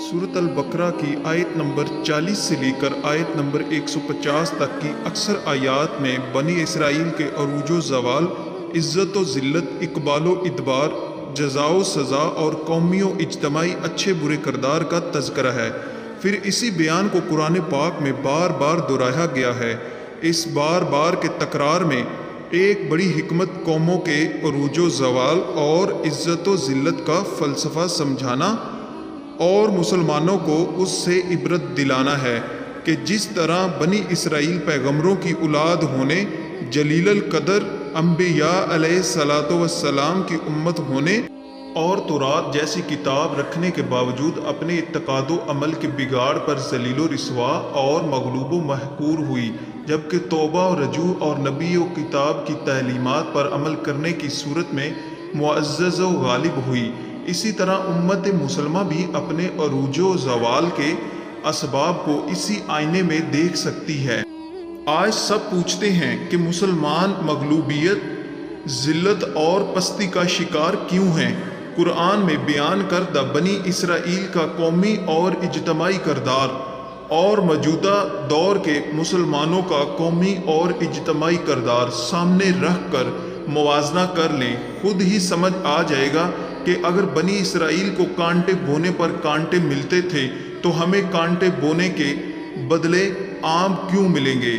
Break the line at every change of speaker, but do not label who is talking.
सूरत अल-बकरा की आयत नंबर 40 से लेकर आयत नंबर 150 तक की अक्सर आयात में बनी इसराइल के अरूज व ज़वाल, इज़्ज़त व ज़िल्लत, इकबाल व इदबार, जज़ा व सज़ा और कौमी व इज्तमाई अच्छे बुरे किरदार का तज़किरा है। फिर इसी बयान को कुरान पाक में बार बार दोहराया गया है। इस बार बार के तकरार में एक बड़ी हिकमत कौमों के अरूज व ज़वाल और इज़्ज़त व ज़िल्लत का फ़लसफ़ा समझाना और मुसलमानों को उससे इबरत दिलाना है कि जिस तरह बनी इसराइल पैगम्बरों की औलाद होने, जलीलल कदर अंबिया अलैहिस्सलातो वस्सलाम की उम्मत होने और तौरात जैसी किताब रखने के बावजूद अपने इत्तिकादो अमल के बिगाड़ पर ज़लीलो रिसवा और मगलूब व महकूर हुई, जबकि तौबा और रजू और नबी व किताब की तालीमात पर अमल करने की सूरत में मुअज़्ज़ज़ व गालिब हुई। इसी तरह उम्मत मुसलमा भी अपने अरूज व ज़वाल के असबाब को इसी आईने में देख सकती है। आज सब पूछते हैं कि मुसलमान मगलूबियत, ज़िल्लत और पस्ती का शिकार क्यों हैं। कुरान में बयान करदा बनी इसराइल का कौमी और इज्तमाई किरदार और मौजूदा दौर के मुसलमानों का कौमी और इज्तमाई किरदार सामने रख कर मुवाजना कर लें, खुद ही समझ आ जाएगा कि अगर बनी इसराइल को कांटे बोने पर कांटे मिलते थे तो हमें कांटे बोने के बदले आम क्यों मिलेंगे।